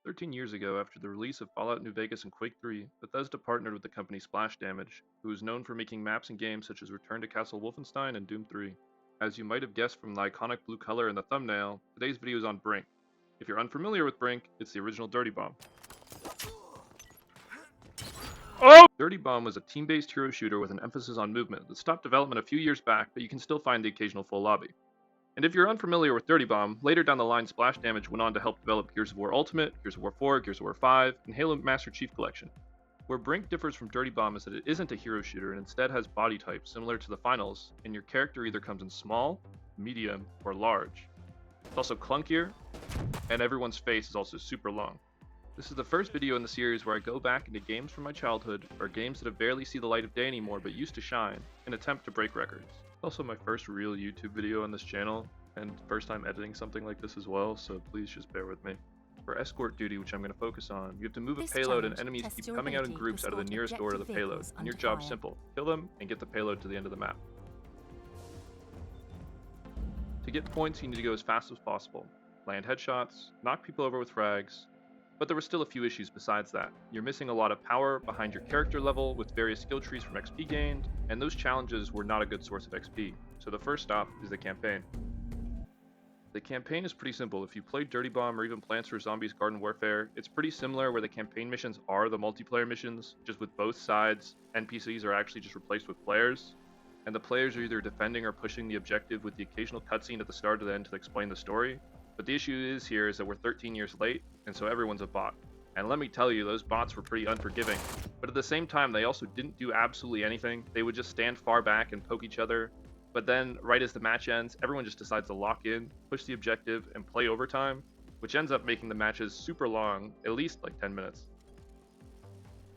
13 years ago, after the release of Fallout New Vegas and Quake 3, Bethesda partnered with the company Splash Damage, who is known for making maps and games such as Return to Castle Wolfenstein and Doom 3. As you might have guessed from the iconic blue color in the thumbnail, today's video is on Brink. If you're unfamiliar with Brink, it's the original Dirty Bomb. Oh! Dirty Bomb was a team-based hero shooter with an emphasis on movement that stopped development a few years back, but you can still find the occasional full lobby. And if you're unfamiliar with Dirty Bomb, later down the line Splash Damage went on to help develop Gears of War Ultimate, Gears of War 4, Gears of War 5, and Halo Master Chief Collection. Where Brink differs from Dirty Bomb is that it isn't a hero shooter and instead has body types similar to the finals, and your character either comes in small, medium, or large. It's also clunkier, and everyone's face is also super long. This is the first video in the series where I go back into games from my childhood, or games that barely see the light of day anymore but used to shine, in an attempt to break records. It's also my first real YouTube video on this channel, and first time editing something like this as well, so please just bear with me. For escort duty, which I'm going to focus on, you have to move a payload and enemies keep coming out in groups out of the nearest door to the payload, and your job's simple: kill them and get the payload to the end of the map. To get points, you need to go as fast as possible, land headshots, knock people over with frags, but there were still a few issues besides that. You're missing a lot of power behind your character level with various skill trees from XP gained, and those challenges were not a good source of XP, so the first stop is the campaign. The campaign is pretty simple. If you played Dirty Bomb or even Plants vs. Zombies Garden Warfare, it's pretty similar where the campaign missions are the multiplayer missions, just with both sides. NPCs are actually just replaced with players, and the players are either defending or pushing the objective with the occasional cutscene at the start or the end to explain the story. But the issue is that we're 13 years late, and so everyone's a bot. And let me tell you, those bots were pretty unforgiving. But at the same time, they also didn't do absolutely anything. They would just stand far back and poke each other. But then, right as the match ends, everyone just decides to lock in, push the objective, and play overtime, which ends up making the matches super long, at least like 10 minutes.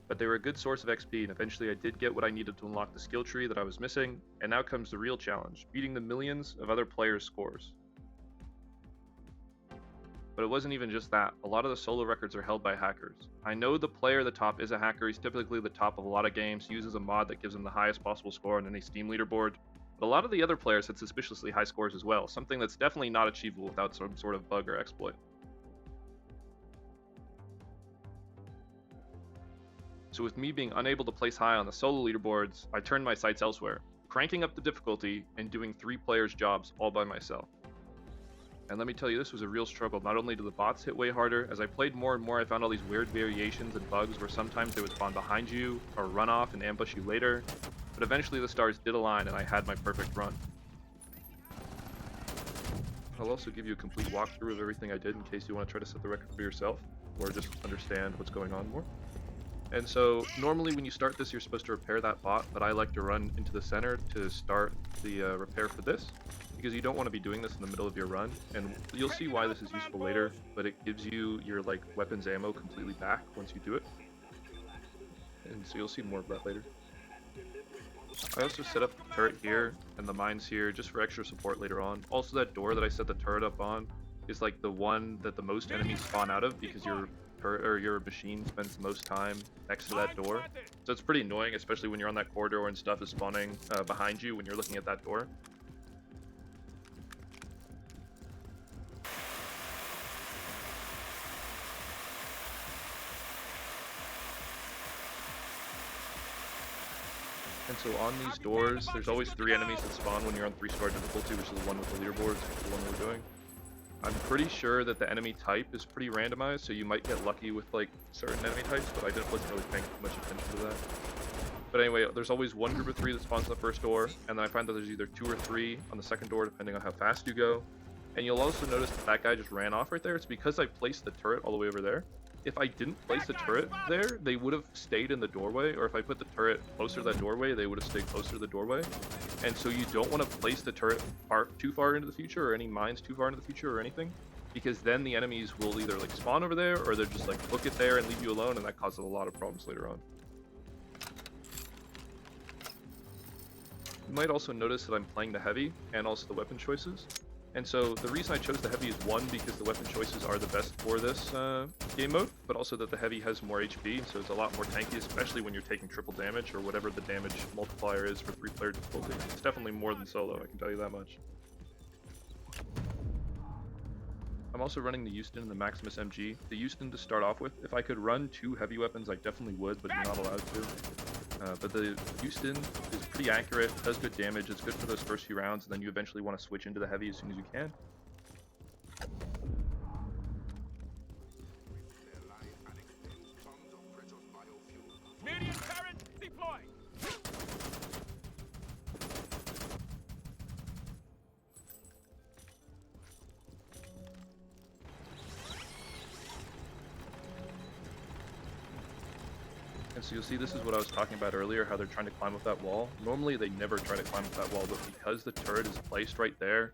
But they were a good source of XP, and eventually I did get what I needed to unlock the skill tree that I was missing, and now comes the real challenge, beating the millions of other players' scores. But it wasn't even just that. A lot of the solo records are held by hackers. I know the player at the top is a hacker. He's typically the top of a lot of games, uses a mod that gives him the highest possible score on any Steam leaderboard. But a lot of the other players had suspiciously high scores as well, something that's definitely not achievable without some sort of bug or exploit. So with me being unable to place high on the solo leaderboards, I turned my sights elsewhere, cranking up the difficulty and doing 3 players' jobs all by myself. And let me tell you, this was a real struggle. Not only do the bots hit way harder, as I played more and more I found all these weird variations and bugs where sometimes they would spawn behind you, or run off and ambush you later. But eventually the stars did align and I had my perfect run. I'll also give you a complete walkthrough of everything I did in case you want to try to set the record for yourself, or just understand what's going on more. And so, normally when you start this, you're supposed to repair that bot, but I like to run into the center to start the repair for this, because you don't want to be doing this in the middle of your run, and you'll see why this is useful later, but it gives you your weapons ammo completely back once you do it. And so you'll see more of that later. I also set up the turret here and the mines here just for extra support later on. Also, that door that I set the turret up on is the one that the most enemies spawn out of, because your machine spends the most time next to that door. So it's pretty annoying, especially when you're on that corridor and stuff is spawning behind you when you're looking at that door. And so on these doors, there's always 3 enemies that spawn when you're on 3-star difficulty, which is the one with the leaderboards, which is the one we're doing. I'm pretty sure that the enemy type is pretty randomized, so you might get lucky with certain enemy types, but I wasn't really paying much attention to that. But anyway, there's always one group of 3 that spawns on the first door, and then I find that there's either 2 or 3 on the second door, depending on how fast you go. And you'll also notice that guy just ran off right there. It's because I placed the turret all the way over there. If I didn't place the turret there, they would have stayed in the doorway, or if I put the turret closer to that doorway, they would have stayed closer to the doorway. And so you don't want to place the turret too far into the future, or any mines too far into the future, or anything, because then the enemies will either spawn over there, or they'll just hook it there and leave you alone, and that causes a lot of problems later on. You might also notice that I'm playing the heavy, and also the weapon choices. And so the reason I chose the heavy is, one, because the weapon choices are the best for this game mode, but also that the heavy has more HP, so it's a lot more tanky, especially when you're taking triple damage, or whatever the damage multiplier is for 3-player difficulty. It's definitely more than solo, I can tell you that much. I'm also running the Houston and the Maximus MG. The Houston to start off with. If I could run 2 heavy weapons, I definitely would, but you're not allowed to. But the Houston is pretty accurate, does good damage, it's good for those first few rounds, and then you eventually want to switch into the heavy as soon as you can. Medium current deploy. And so you'll see this is what I was talking about earlier, how they're trying to climb up that wall. Normally they never try to climb up that wall, but because the turret is placed right there,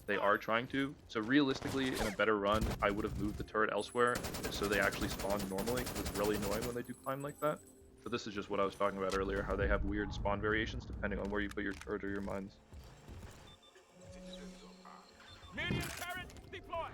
they are trying to. So realistically, in a better run, I would have moved the turret elsewhere so they actually spawn normally, because it's really annoying when they do climb like that. But this is just what I was talking about earlier, how they have weird spawn variations depending on where you put your turret or your mines. Medium current deploy.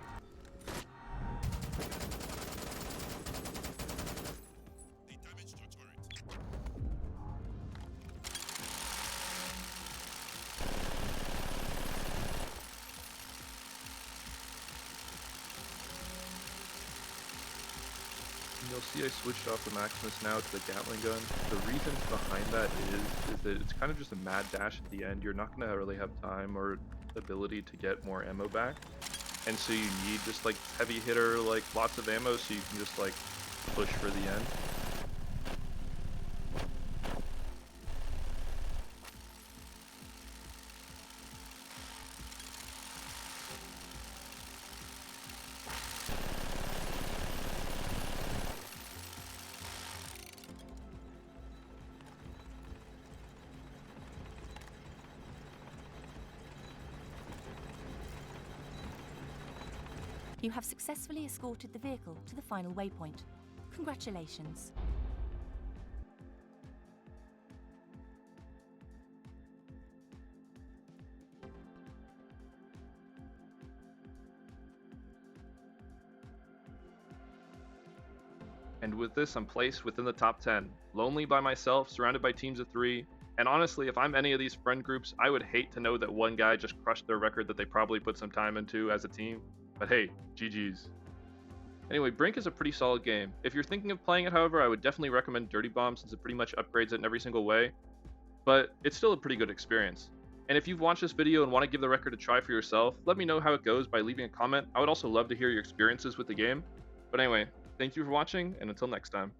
You'll see I switched off the Maximus now to the Gatling gun. The reason behind that is that it's kind of just a mad dash at the end. You're not going to really have time or ability to get more ammo back. And so you need just like heavy hitter, like lots of ammo so you can just like push for the end. You have successfully escorted the vehicle to the final waypoint. Congratulations. And with this, I'm placed within the top 10. Lonely by myself, surrounded by teams of 3. And honestly, if I'm any of these friend groups, I would hate to know that one guy just crushed their record that they probably put some time into as a team. But hey, GG's. Anyway, Brink is a pretty solid game. If you're thinking of playing it, however, I would definitely recommend Dirty Bomb since it pretty much upgrades it in every single way. But it's still a pretty good experience. And if you've watched this video and want to give the record a try for yourself, let me know how it goes by leaving a comment. I would also love to hear your experiences with the game. But anyway, thank you for watching, and until next time.